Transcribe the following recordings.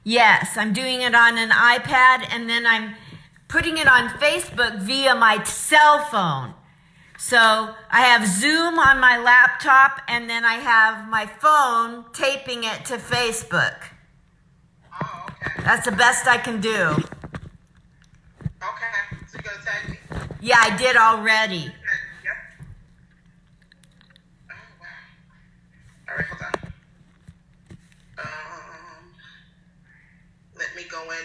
Yes, I'm doing it on an iPad, and then I'm putting it on Facebook via my cell phone. So I have Zoom on my laptop, and then I have my phone taping it to Facebook. Oh, okay. That's the best I can do. Okay. So you're gonna tag me? Yeah, I did already. Yep. Oh wow. All right, hold on. Let me go in and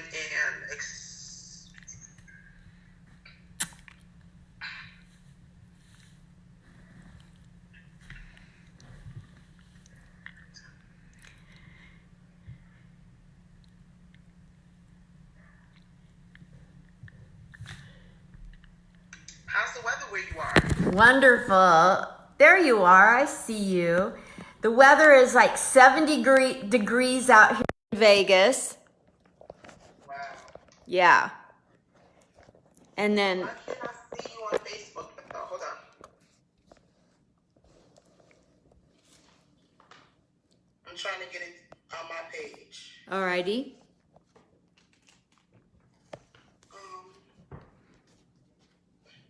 how's the weather where you are? Wonderful. There you are. I see you. The weather is like 70 degrees out here in Vegas. Wow. Yeah. And then... Why can't I see you on Facebook? Oh, hold on. I'm trying to get it on my page. Alrighty.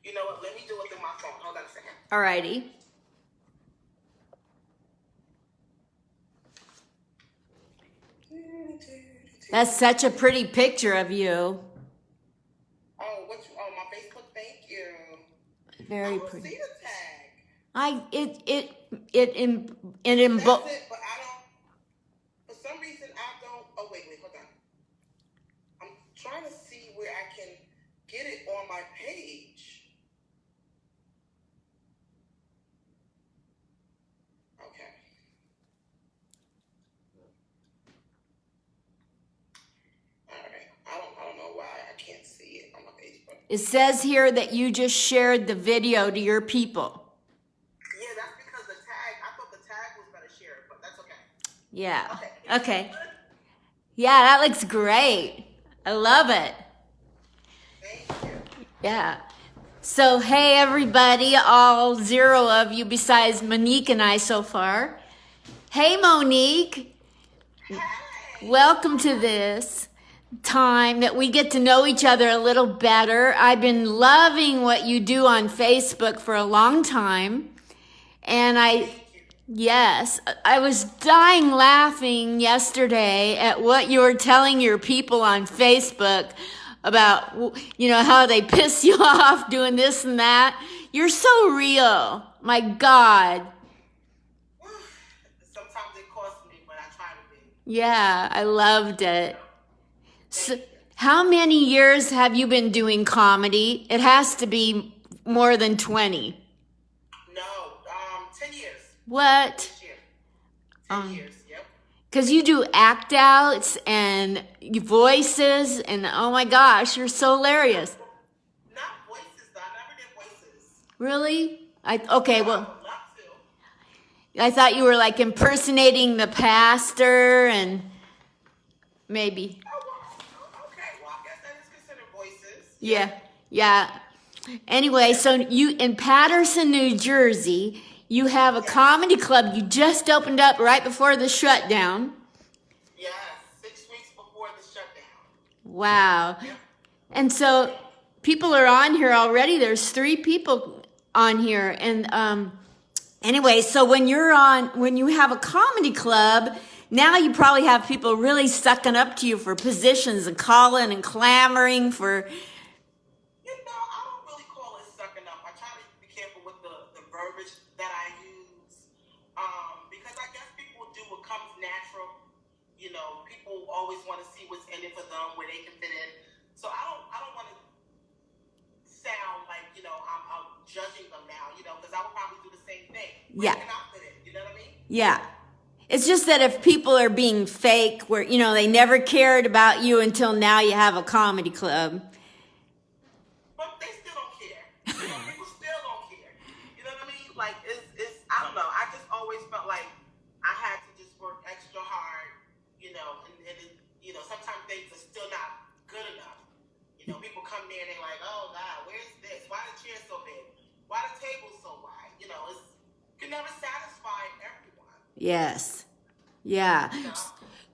You know what? Let me do it through my phone. Hold on a second. Alrighty. That's such a pretty picture of you. Oh, my Facebook? Thank you. Very I don't pretty. see the tag. That's it, But I don't. For some reason, I don't. Oh, wait, hold on. I'm trying to see where I can get it on my page. Okay. All right. I don't know why I can't see it on my page, but It says here that you just shared the video to your people. yeah, that's because the tag. I thought the tag was gonna share it, but that's okay. Yeah. Okay. Okay. Yeah, that looks great. I love it. Thank you. Yeah. So, hey, everybody, all 0 of you besides Monique and I so far. Hey, Monique. Hey. Welcome to this time that we get to know each other a little better. I've been loving what you do on Facebook for a long time. And yes, I was dying laughing yesterday at what you were telling your people on Facebook about, how they piss you off doing this and that. You're so real. My God. Sometimes it costs me, but I try to be. Yeah, I loved it. So, how many years have you been doing comedy? It has to be more than 20. No, 10 years. What? This year. 10 years, yep. Because you do act outs and voices, and oh my gosh, you're so hilarious. Not voices, though. I never did voices. Really? I would love to. I thought you were like impersonating the pastor and maybe. Oh, well, okay. Well, I guess that is considered voices. Yeah. Anyway, so you in Patterson, New Jersey, you have a comedy club you just opened up right before the shutdown. Yes, 6 weeks before the shutdown. Wow. Yep. And so people are on here already. There's 3 people on here. And anyway, so when you have a comedy club, now you probably have people really sucking up to you for positions and calling and clamoring for... I don't really call it sucking up. I try to be careful with the verbiage that I use. Because I guess people do what comes natural. People always want to see what's in it for them, where they can fit in. So I don't want to sound like, I'm judging them now, because I would probably do the same thing. Where can I fit in? You know what I mean? Yeah. It's just that if people are being fake, where, they never cared about you until now you have a comedy club. But they still don't care. People still don't care. You know what I mean? Like, it's I don't know. I just always felt like I had to just work extra hard, and sometimes things are still not good enough. People come there and they're like, oh, God, where's this? Why the chair so big? Why the table so wide? You can never satisfy everyone. Yes. Yeah.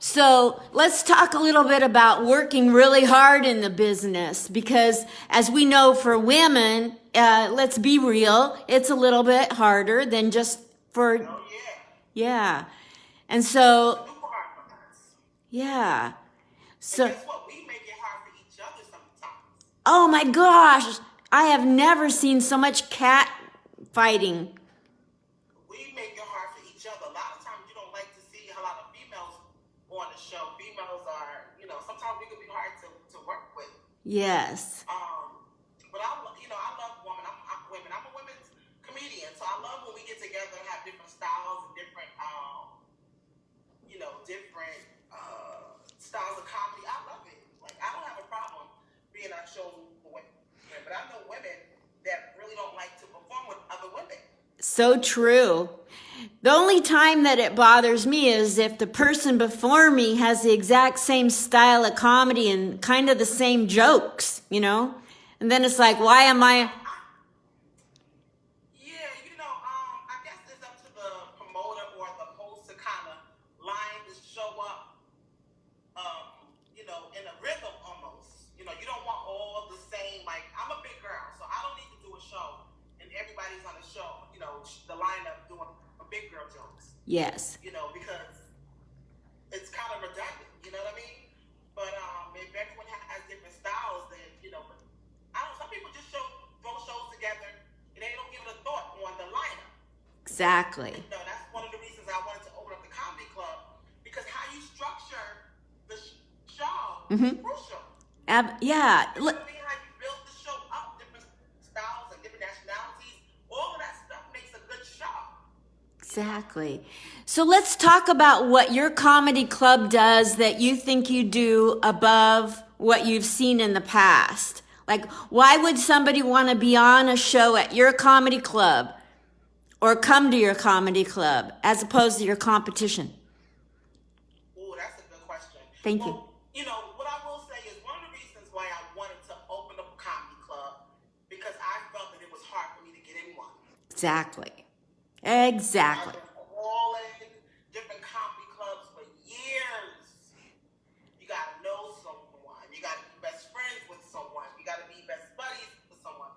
So let's talk a little bit about working really hard in the business, because as we know, for women, let's be real, it's a little bit harder than just for, Oh yeah. And yeah. so, Super hard for us. yeah. And So, guess what? We make it hard for each other sometimes. oh my gosh, I have never seen so much cat fighting. We make it hard for each other. A lot of times you don't like to see a lot of females on the show. Females are, sometimes we can be hard to work with. Yes. But I love women. I'm a women's comedian, so I love when we get together and have different styles and different, different styles of comedy. I love it. Like, I don't have a problem being on shows for women, but I know women that really don't like to perform with other women. So true. The only time that it bothers me is if the person before me has the exact same style of comedy and kind of the same jokes, And then it's like, why am I? Yeah, I guess it's up to the promoter or the host to kind of line the show up, in a rhythm almost. You don't want all the same. Like, I'm a big girl, so I don't need to do a show and everybody's on the show, the lineup doing big girl jokes. Yes. Because it's kind of redundant, you know what I mean? But if everyone has different styles, then but I don't know, some people just throw shows together and they don't give it a thought on the lineup. Exactly. That's one of the reasons I wanted to open up the comedy club, because how you structure the show is crucial. Yeah. You know what I mean? How you build the show up, different styles and different nationalities, all of that stuff makes a good show. Exactly. So let's talk about what your comedy club does that you think you do above what you've seen in the past. Like, why would somebody want to be on a show at your comedy club or come to your comedy club as opposed to your competition? Oh, that's a good question. Thank you. What I will say is one of the reasons why I wanted to open up a comedy club, because I felt that it was hard for me to get in one. Exactly. I've been calling different comedy clubs for years. You gotta know someone. You gotta be best friends with someone. You gotta be best buddies with someone.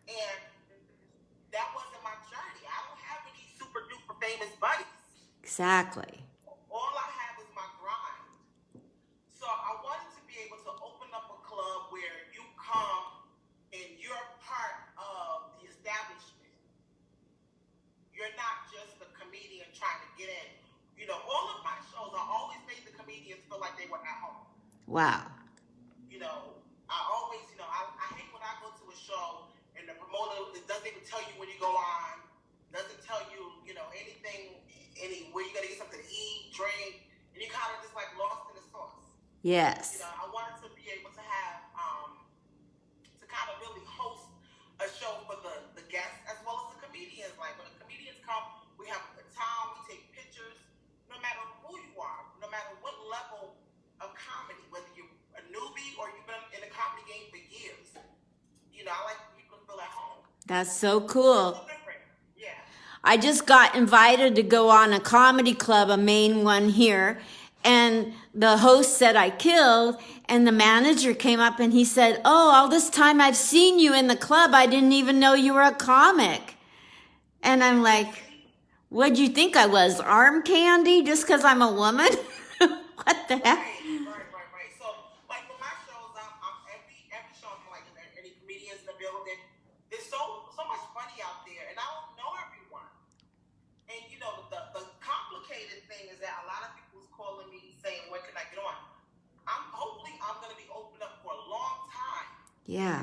And that wasn't my journey. I don't have any super duper famous buddies. Exactly. All I have is my grind. So I wanted to be able to open up a club where you come and you're part of the establishment. You're not just a comedian trying to get in. All of my shows, I always made the comedians feel like they were at home. Wow. I always, I hate when I go to a show and the promoter doesn't even tell you when you go on, doesn't tell you, anything, where you're going to get something to eat, drink, and you kind of just like lost in the sauce. Yes. I wanted to be able to have, to kind of really host a show for the guests as well as the comedians. Like, when the comedians come, we have a good time, we take pictures, no matter who you are, no matter what level of comedy, whether you're a newbie or you've been in the comedy game for years. I like people to feel at home. That's so cool. Yeah. I just got invited to go on a comedy club, a main one here, and the host said I killed, and the manager came up and he said, "Oh, all this time I've seen you in the club, I didn't even know you were a comic." And I'm like, what'd you think I was, arm candy, just because I'm a woman? What the heck? Right. So, like, for my shows, I'm every show, I'm like, any comedians in the building. There's so much money out there, and I don't know everyone. And the complicated thing is that a lot of people is calling me saying, "When can I get on?" Hopefully I'm gonna be open up for a long time. Yeah.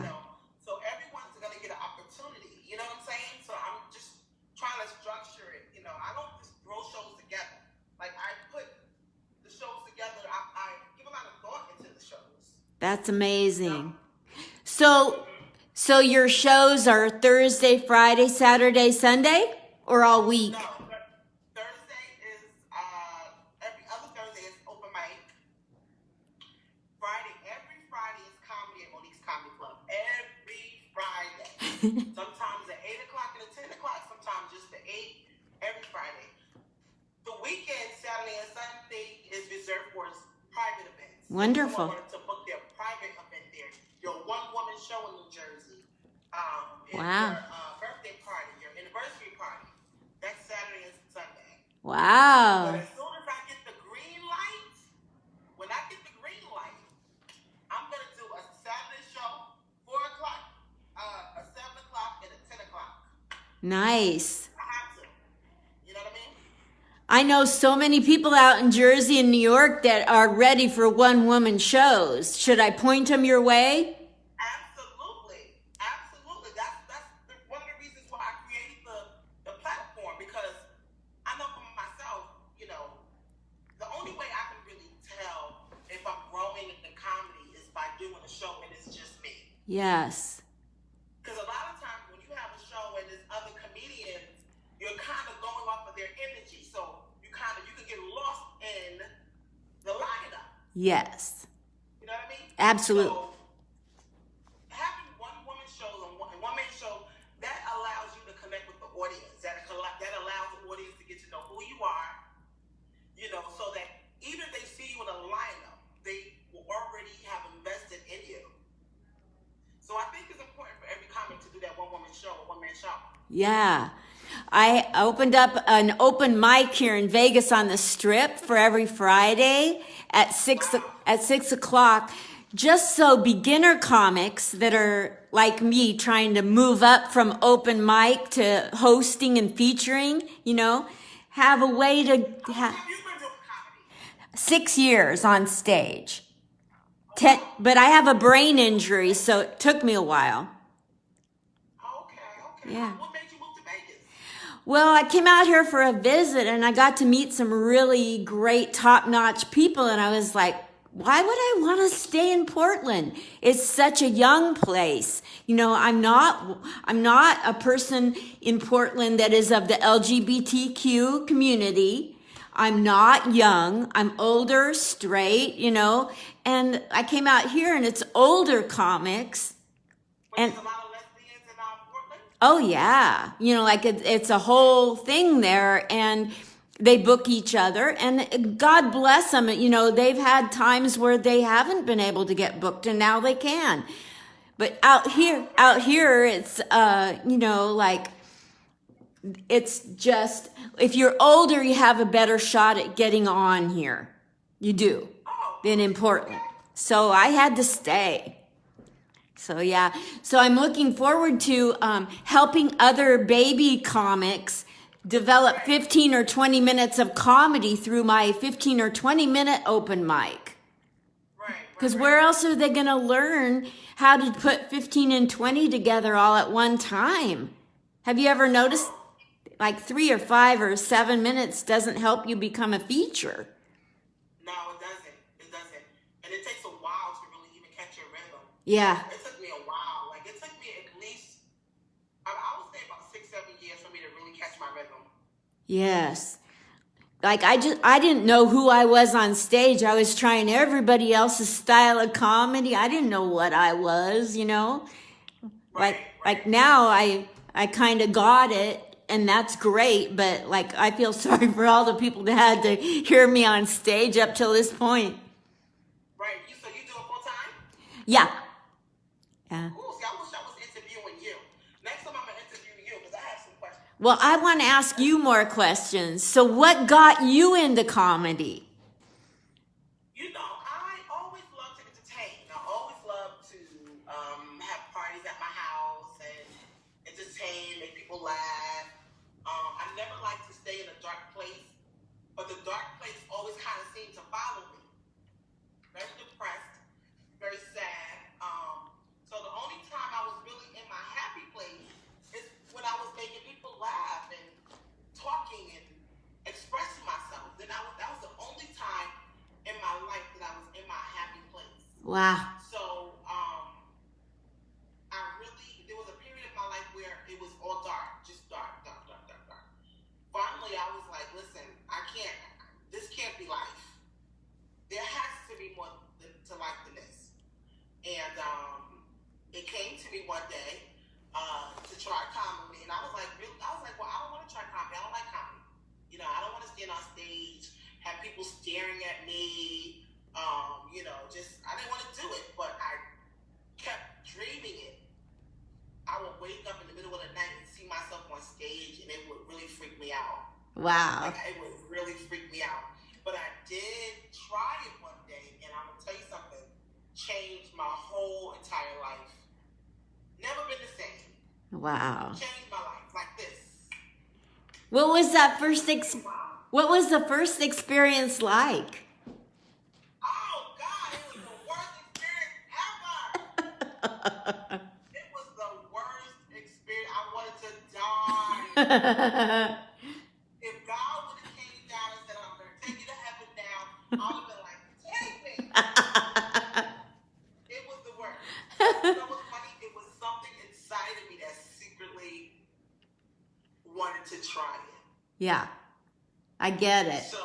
So everyone's gonna get an opportunity. You know what I'm saying? So I'm just trying to structure it. I don't just throw shows together. Like, I put the shows together. I give a lot of thought into the shows. That's amazing. So your shows are Thursday, Friday, Saturday, Sunday, or all week? No, Thursday is every other Thursday is open mic. Every Friday is comedy at Monique's Comedy Club. Every Friday. Sometimes at 8 o'clock and at 10 o'clock. Sometimes just at 8. Every Friday. The weekend, Saturday and Sunday, is reserved for Wonderful. Someone wanted to book their private event there. Your one-woman show in New Jersey. Wow. Your birthday party, your anniversary party. That's Saturday and Sunday. But Wow. as soon as I get the green light, when I get the green light, I'm going to do a Saturday show, 4 o'clock, a 7 o'clock, and a 10 o'clock. Nice. I have to. You know what I mean? I know so many people out in Jersey and New York that are ready for one-woman shows. Should I point them your way? Absolutely. Absolutely. That's one of the reasons why I created the platform, because I know for myself, you know, the only way I can really tell if I'm growing in comedy is by doing a show and it's just me. Yes. Because a lot of times when you have a show and there's other comedians, you're kind of going off of their energy. So you can get lost in the lineup. Yes. You know what I mean? Absolutely. So having one-woman shows and one-man show, that allows you to connect with the audience. That allows the audience to get to know who you are, you know, so that even if they see you in a lineup, they will already have invested in you. So I think it's important for every comic to do that one-woman show or one-man show. Yeah. I opened up an open mic here in Vegas on the Strip for every Friday at 6 o'clock, just so beginner comics that are like me trying to move up from open mic to hosting and featuring, you know, have a way to How long have you been doing comedy? 6 years on stage. But I have a brain injury, so it took me a while. Okay. Yeah. What made you move to Vegas? Well, I came out here for a visit and I got to meet some really great top-notch people, and I was like, why would I want to stay in Portland? It's such a young place. You know, I'm not a person in Portland that is of the LGBTQ community. I'm not young. I'm older, straight, you know, and I came out here and it's older comics. There's a lot of lesbians in Portland? Oh yeah, you know, like it's a whole thing there, and they book each other, and God bless them. You know, they've had times where they haven't been able to get booked, and now they can. But out here, it's you know, like it's just if you're older, you have a better shot at getting on here. You do than in Portland. So I had to stay. So yeah, so I'm looking forward to helping other baby comics develop 15 or 20 minutes of comedy through my 15 or 20 minute open mic. Because where else are they going to learn how to put 15 and 20 together all at one time? Have you ever noticed like 3 or 5 or 7 minutes doesn't help you become a feature? No, it doesn't. It doesn't. And it takes a while to really even catch your rhythm. Yeah. It took me a while. Like, it took me at least, I would say about 6-7 years for me to really catch my rhythm. Yes. Like I didn't know who I was on stage. I was trying everybody else's style of comedy. I didn't know what I was, you know. Like now I kind of got it, and that's great, but like I feel sorry for all the people that had to hear me on stage up till this point. Right. So you do it full time? Yeah. Ooh, see, I wish I was interviewing you. Next time I'm going to interview you because I have some questions. Well, I want to ask you more questions. So what got you into comedy? You know, I always love to entertain. I always love to have parties at my house and entertain, make people laugh. I never like to stay in a dark place, but the dark place always kind of seemed to follow me. Very depressed, very sad. So the only time I was really in my happy place is when I was making people laugh and talking and expressing myself. That was the only time in my life that I was in my happy place. Wow. So there was a period of my life where it was all dark, just dark. Finally, I was like, listen, this can't be life. There has to be more to life than this. And it came to me one day to try comedy, and I was like, well, I don't want to try comedy. I don't like comedy. You know, I don't want to stand on stage, have people staring at me. Just I didn't want to do it, but I kept dreaming it. I would wake up in the middle of the night and see myself on stage, and it would really freak me out. Wow. Like, it would really freak me out. But I did try it one day, and I'm gonna tell you something. Changed my whole entire life. Never been the same. Wow. Changed my life like this. What was that what was the first experience like? Oh God, it was the worst experience ever. It was the worst experience. I wanted to die. If God would have came down and said, I'm gonna take you to heaven now, I would have been like, take me. It was the worst. You know what's funny? It was something inside of me that secretly wanted to try it. Yeah, I get it. So,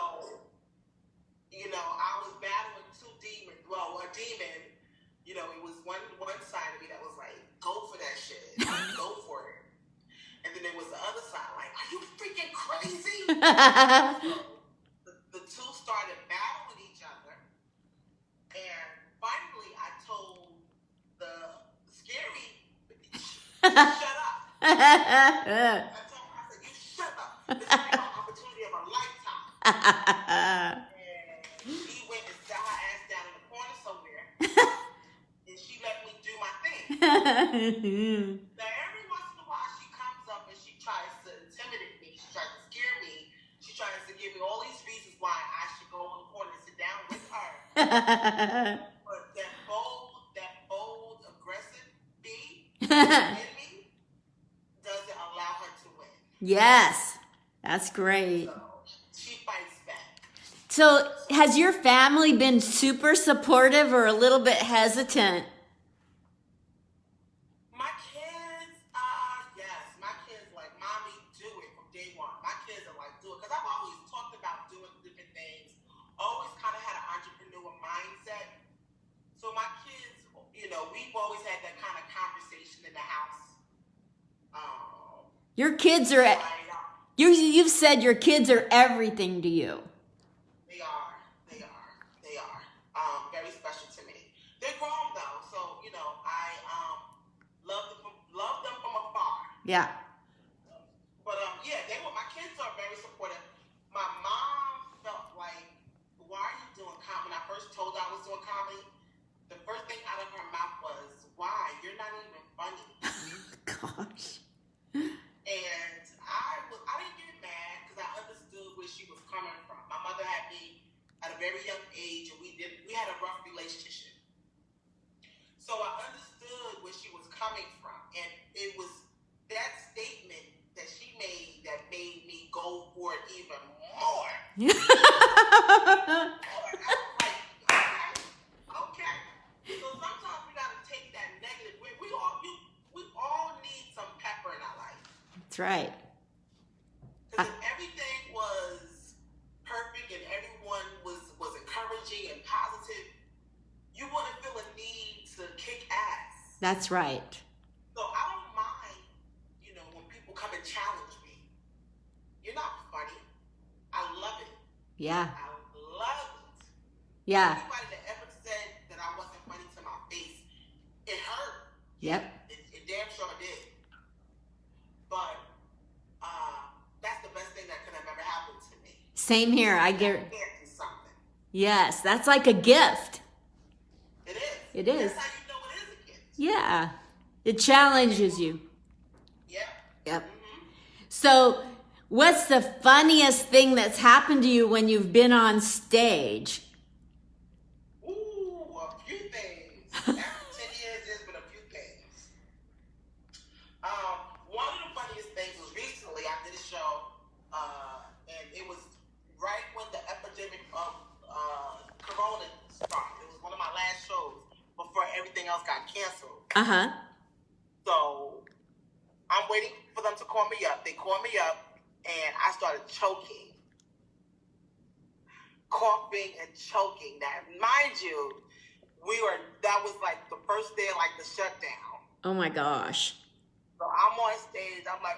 I was battling two demons. Well, a demon, it was one side of me that was like, go for that shit. Like, go for it. And then there was the other side, like, are you freaking crazy? So the two started battling each other. And finally, I told the scary bitch, shut up. I said, you shut up. This is my opportunity of a lifetime. And she went and sat her ass down in the corner somewhere. And she let me do my thing. Now, every once in a while, she comes up and she tries to intimidate me. She tries to scare me. She tries to give me all these reasons why I should go in the corner and sit down with her. But that bold, aggressive bee in me doesn't allow her to win. Yes, that's great. So she fights back. So has your family been super supportive or a little bit hesitant? My kids, yes. My kids like, mommy, do it from day one. My kids are like, do it. Because I've always talked about doing different things. Always kind of had an entrepreneur mindset. So my kids, we've always had that kind of conversation in the house. Your kids are, you've said your kids are everything to you. They are. Very special to me. They're grown though, so I love them from afar. Yeah. But my kids are very supportive. My mom felt like, why are you doing comedy? When I first told her I was doing comedy, the first thing out of her mouth was, why? You're not even funny. Gosh. And I didn't get mad because I understood where she was coming from. My mother had me at a very young age, and we had a rough relationship. So I understood where she was coming from, and it was that statement that she made that made me go for it even more. I was like, okay. So sometimes we gotta take that negative. We all need some pepper in our life. That's right. Because if everything was perfect and everyone was encouraging and positive, you wouldn't feel a need to kick ass. That's right. So I don't mind, when people come and challenge me. You're not funny. I love it. Yeah. I love it. Yeah. Anybody that ever said that I wasn't funny to my face, it hurt. Yep. It damn sure did. But that's the best thing that could have ever happened to me. Same here. I get. Can't do something. Yes, that's like a gift. It is. It is. That's how you know it is a gift. Yeah. It challenges you. Yep. Yep. Mm-hmm. So, what's the funniest thing that's happened to you when you've been on stage? Ooh, a few things. After 10 years, there's been a few things. One of the funniest things was recently I did a show, and it was right when the epidemic of Corona started. It was one of my last shows before everything else got canceled. Uh-huh. So I'm waiting for them to call me up. They called me up, and I started choking. Coughing and choking. Now, mind you, that was like the first day of like the shutdown. Oh my gosh. So I'm on stage, I'm like,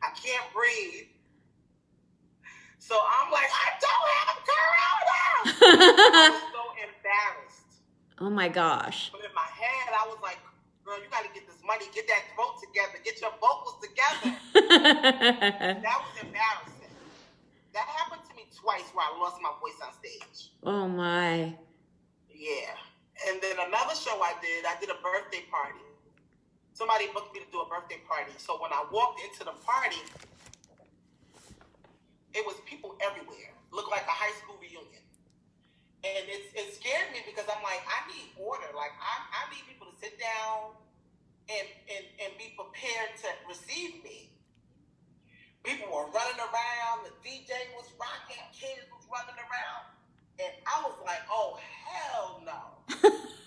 I can't breathe. So I'm like, I don't have corona! I was so embarrassed. Oh my gosh. But in my head, I was like, girl, you got to get this money, get that throat together, get your vocals together. That was embarrassing. That happened to me twice where I lost my voice on stage. Oh my. Yeah. And then another show I did a birthday party. Somebody booked me to do a birthday party. So when I walked into the party, it was people everywhere. Looked like a high school reunion. And it scared me because I'm like, I need order. Like, I need people to sit down and be prepared to receive me. People were running around. The DJ was rocking. Kids was running around. And I was like, oh, hell no.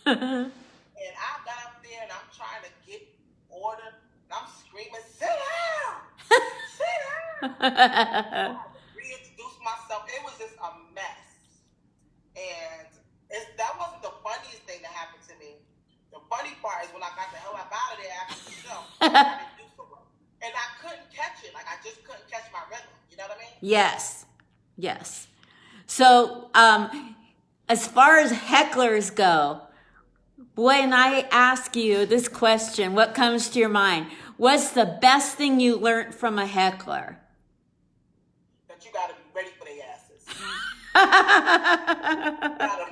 And I got up there and I'm trying to get order. And I'm screaming, sit down. Sit down. I had to reintroduce myself. It was just a mess. And that wasn't the funniest thing that happened to me. The funny part is when I got the hell up out of there after the show. I didn't do so well. And I couldn't catch it. Like, I just couldn't catch my rhythm. You know what I mean? Yes. Yes. So, as far as hecklers go, when I ask you this question, what comes to your mind? What's the best thing you learned from a heckler? That you got to be ready for their asses.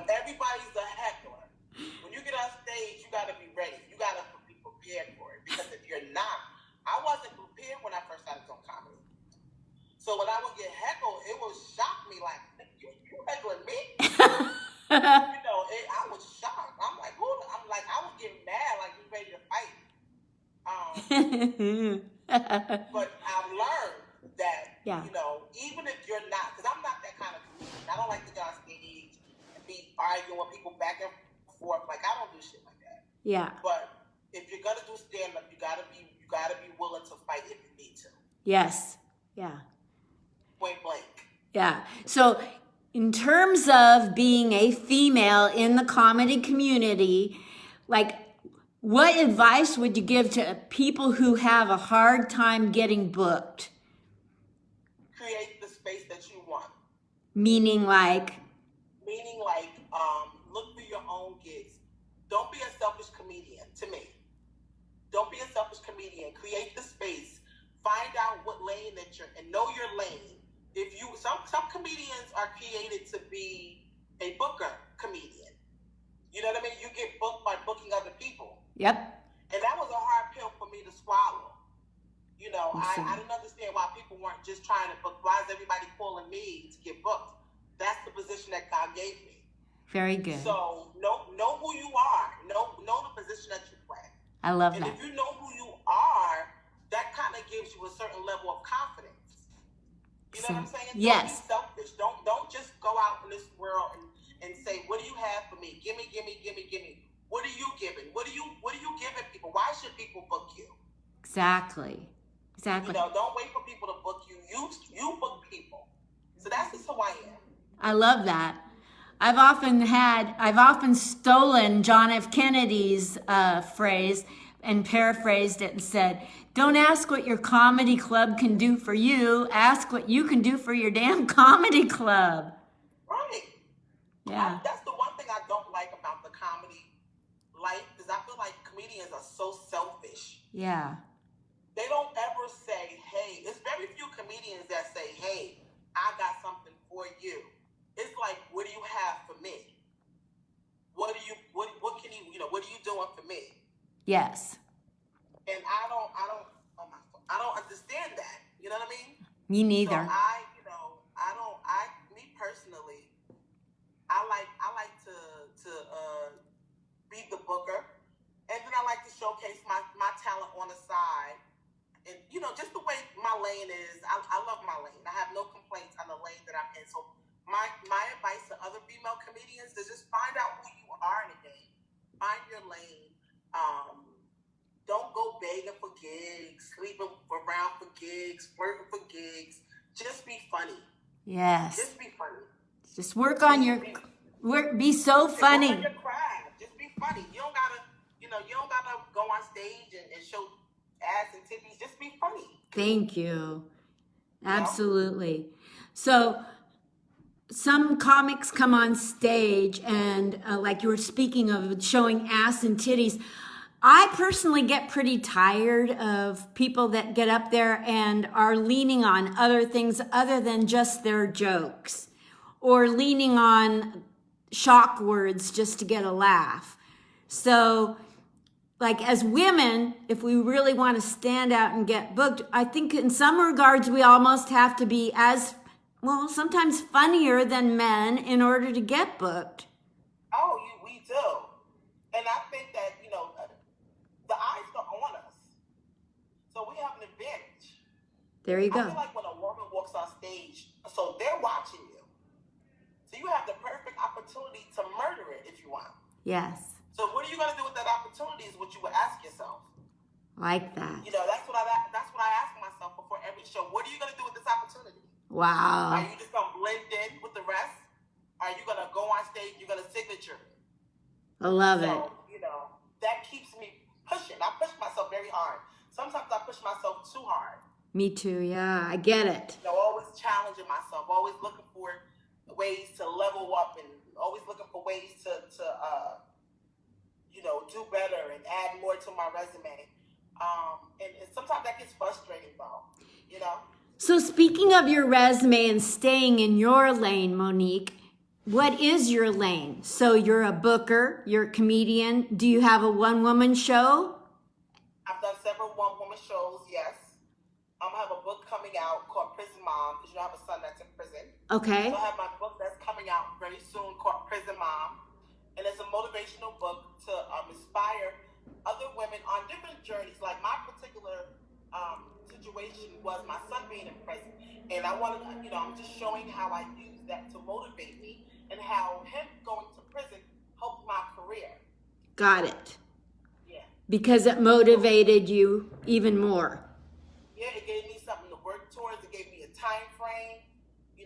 Everybody's a heckler. When you get on stage, you got to be ready. You got to be prepared for it. Because if you're not, I wasn't prepared when I first started doing comedy. So when I would get heckled, it would shock me. Like, you heckling me? You know, I was shocked. I'm like, who? I'm like, I would get mad, like you ready to fight. But I've learned that, you know, even if you're not, because I'm not that kind of comedian. I don't like to get on stage and be arguing with people back and forth. Like, I don't do shit like that. Yeah. But if you're gonna do stand up, you gotta be willing to fight if you need to. Yes. Yeah. Point blank. Yeah. So, in terms of being a female in the comedy community, like, what advice would you give to people who have a hard time getting booked? Create the space that you want. Meaning like, look for your own gigs. Don't be a selfish comedian, to me. Don't be a selfish comedian. Create the space. Find out what lane that you're in. Know your lane. If you some comedians are created to be a booker comedian. You know what I mean? You get booked by booking other people. Yep. And that was a hard pill for me to swallow. You know, I didn't understand why people weren't just trying to book. Why is everybody calling me to get booked? That's the position that God gave me. Very good. So know who you are. Know the position that you play. I love that. And if you know who you are, that kind of gives you a certain level of confidence. You know what I'm saying? Yes. Don't be selfish. Don't just go out in this world and say, what do you have for me? Give me. What are you giving? What are you giving people? Why should people book you? Exactly. You know, don't wait for people to book you. You book people. So that's just who I am. I love that. I've often stolen John F. Kennedy's phrase and paraphrased it and said, don't ask what your comedy club can do for you. Ask what you can do for your damn comedy club. Right. Yeah. That's the one thing I don't like about the comedy life, because I feel like comedians are so selfish. Yeah. They don't ever say, hey, there's very few comedians that say, hey, I got something for you. It's like, what do you have for me? What can you, what are you doing for me? Yes. And I don't understand that. You know what I mean? Me neither. So me personally, I like to be the booker. And then I like to showcase my talent on the side. And, you know, just the way my lane is, I love my lane. I have no complaints on the lane that I'm in. So my advice to other female comedians is just find out who you are in a game. Find your lane. Don't go begging for gigs, sleeping around for gigs, working for gigs. Just be funny. Yes. Just be funny. Just work on your work. Be so funny. Work on your craft. Just be funny. You don't gotta go on stage and show ass and titties. Just be funny. Thank you. Absolutely. So some comics come on stage and like you were speaking of showing ass and titties. I personally get pretty tired of people that get up there and are leaning on other things other than just their jokes or leaning on shock words just to get a laugh. So like as women, if we really want to stand out and get booked, I think in some regards we almost have to be as well, sometimes funnier than men in order to get booked. Oh, we do. And I think that, the eyes are on us. So we have an advantage. There you go. I feel like when a woman walks on stage, so they're watching you. So you have the perfect opportunity to murder it if you want. Yes. So what are you going to do with that opportunity is what you would ask yourself. Like that. That's what I ask myself before every show. What are you going to do with this opportunity? Wow. Are you just going to blend in with the rest? Are you going to go on stage? You're going to signature? I love it. That keeps me pushing. I push myself very hard. Sometimes I push myself too hard. Me too. Yeah, I get it. Always challenging myself. Always looking for ways to level up and always looking for ways to do better and add more to my resume. And sometimes that gets frustrating, though. So speaking of your resume and staying in your lane, Monique, what is your lane? So you're a booker, you're a comedian. Do you have a one-woman show? I've done several one-woman shows, yes. I have a book coming out called Prison Mom, because I have a son that's in prison. Okay. So I have my book that's coming out very soon called Prison Mom. And it's a motivational book to inspire other women on different journeys. Like my particular situation was my son being in prison. And I wanted, I'm just showing how I use that to motivate me and how him going to prison helped my career. Got it. Yeah. Because it motivated you even more. Yeah, it gave me something to work towards. It gave me a time frame. He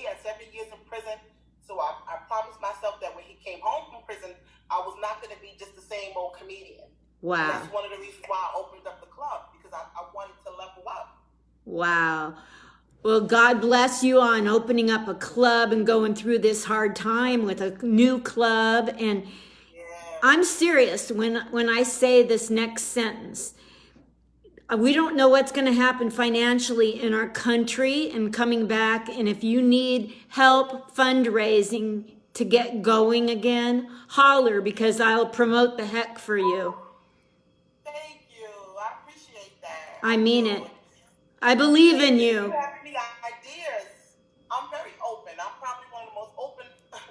had 7 years in prison. So I promised myself that when he came home from prison, I was not going to be just the same old comedian. Wow. And that's one of the reasons why I opened up the club, because I wanted to level up. Wow. Well, God bless you on opening up a club and going through this hard time with a new club. And I'm serious when I say this next sentence. We don't know what's going to happen financially in our country and coming back. And if you need help fundraising to get going again, holler, because I'll promote the heck for you. Thank you. I appreciate that. I mean it. I believe in you. If you have any ideas, I'm very open. I'm probably one of the most open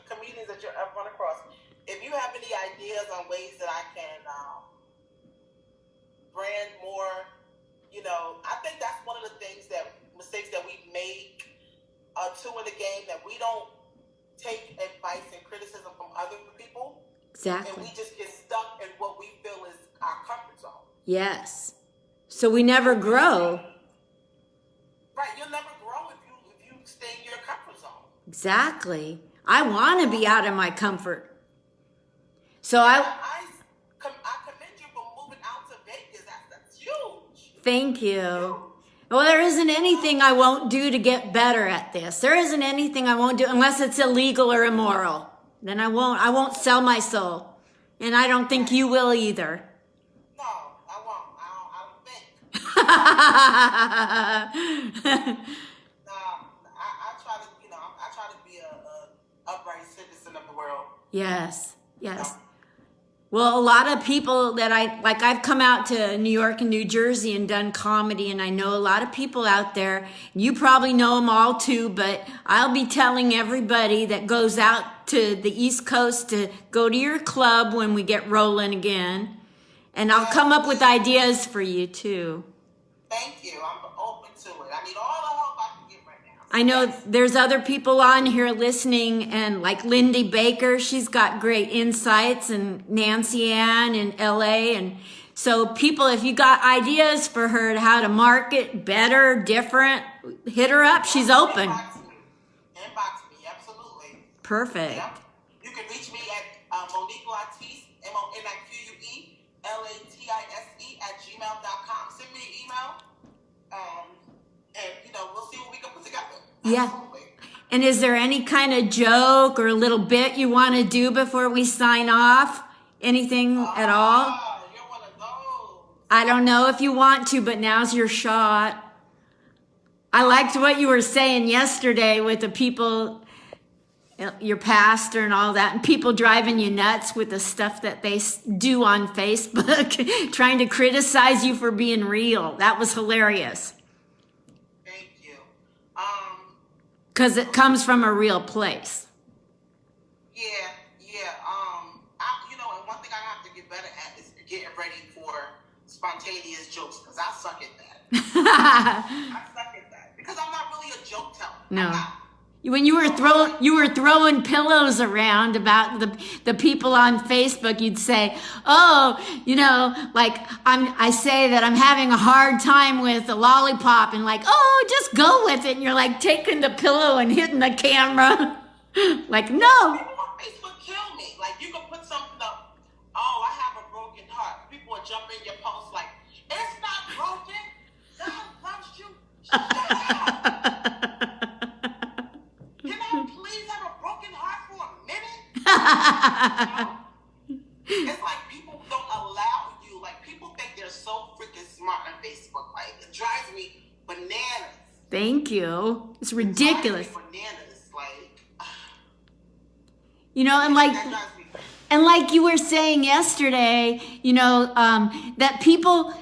comedians that you'll ever run across. If you have any ideas on ways that I can brand more, I think that's one of the mistakes that we make too in the game, that we don't take advice and criticism from other people. Exactly. And we just get stuck in what we feel is our comfort zone. Yes. So we never grow. Right, you'll never grow if you stay in your comfort zone. Exactly. I want to be out of my comfort. So I commend you for moving out to Vegas. That's huge. Thank you. Huge. Well, there isn't anything I won't do to get better at this. There isn't anything I won't do unless it's illegal or immoral. Then I won't sell my soul. And I don't think you will either. No, I won't. I don't think. I try to be a upright citizen of the world. Yes. Well, a lot of people that I've come out to New York and New Jersey and done comedy, and I know a lot of people out there. You probably know them all too, but I'll be telling everybody that goes out to the East Coast to go to your club when we get rolling again. And I'll come up with ideas for you too. Thank you. I'm open to it. I need all the help I can get right now. I know there's other people on here listening, and like Lindy Baker, she's got great insights, and Nancy Ann in LA. And so people, if you got ideas for her how to market better, different, hit her up. She's open. Inbox me, absolutely. Perfect. Yep. You can reach me at Monique Latisse, MoniqueLatisse@gmail.com. Send me an email, and we'll see what we can put together. Yeah. Absolutely. And is there any kind of joke or little bit you want to do before we sign off? Anything at all? You're one of those. I don't know if you want to, but now's your shot. I liked what you were saying yesterday with the people, your pastor and all that, and people driving you nuts with the stuff that they do on Facebook, trying to criticize you for being real. That was hilarious. Thank you. Because it comes from a real place. Yeah. And one thing I have to get better at is getting ready for spontaneous jokes, because I suck at that. I suck at that because I'm not really a joke teller. No. When you were throwing pillows around about the people on Facebook, you'd say, "Oh, like I say that I'm having a hard time with a lollipop," and like, "Oh, just go with it." And you're like taking the pillow and hitting the camera, like, no. People on Facebook kill me. Like, you can put something up. Oh, I have a broken heart. People will jump in your post like, "It's not broken. God loves you. Shut up. Can I please have a broken heart for a minute?" It's like people don't allow you. Like, people think they're so freaking smart on Facebook. Like, it drives me bananas. Thank you. It's ridiculous. It drives me bananas. Like, and like you were saying yesterday, that people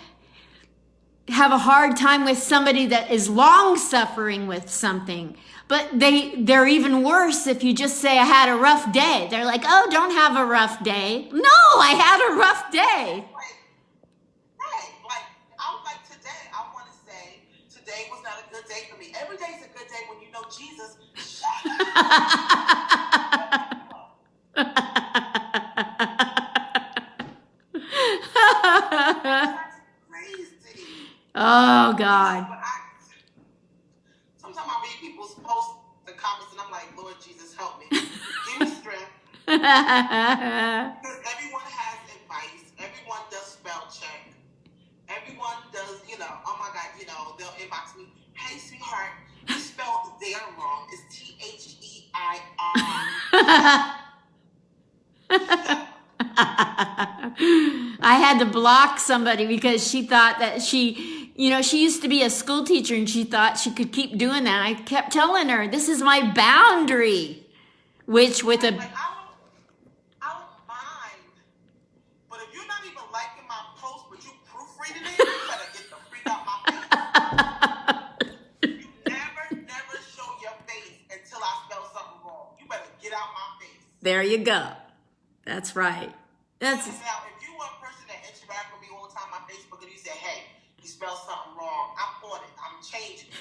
have a hard time with somebody that is long suffering with something. But they're even worse if you just say, "I had a rough day." They're like, "Oh, don't have a rough day." No, I had a rough day. Right. Like, I was like, today, I want to say, today was not a good day for me. Every day's a good day when you know Jesus. Shut up. That's crazy. Oh, God. Sometimes I read people's posts, the comments, and I'm like, "Lord Jesus, help me. Give me strength." Because everyone has advice. Everyone does spell check. Everyone does, oh my God, they'll inbox me, "Hey, sweetheart, you spelled there wrong. It's THEIR." I had to block somebody because she thought that she used to be a school teacher and she thought she could keep doing that. I kept telling her, this is my boundary. Which with a... Like, I don't mind. But if you're not even liking my post, but you proofreading it, you better get the freak out my face. You never show your face until I spell something wrong. You better get out my face. There you go. That's right. Now, if you are a person that interact with me all the time on Facebook and you say, "Hey, you spelled something wrong," I'm on it. I'm changing it.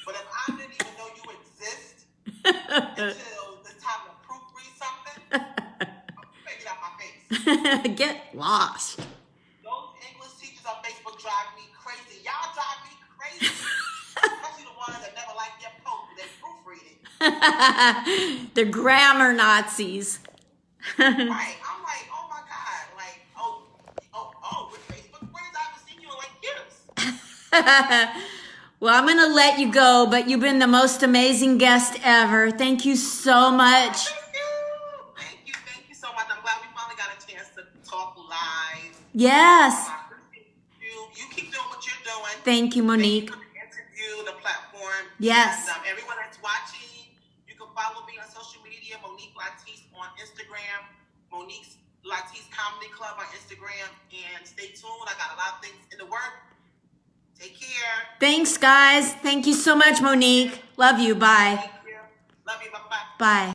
But if I didn't even know you exist until it's time to proofread something, I'm gonna get out my face. Get lost. Those English teachers on Facebook drive me crazy. Y'all drive me crazy. Especially the ones that never like your post, but they proofread it. The grammar Nazis. Right. I'm like, oh my God. Like, with Facebook friends, I haven't seen you in like years. Well, I'm going to let you go, but you've been the most amazing guest ever. Thank you so much. Thank you so much. I'm glad we finally got a chance to talk live. Yes. You keep doing what you're doing. Thank you, Monique. Thank you for the interview, the platform. Yes. And, everyone that's watching, you can follow me on social media, Monique Latisse on Instagram, Monique Latisse Comedy Club on Instagram, and stay tuned. I got a lot of things in the work. Take care. Thanks, guys. Thank you so much, Monique. Love you. Bye. Thank you. Love you. Bye-bye. Bye.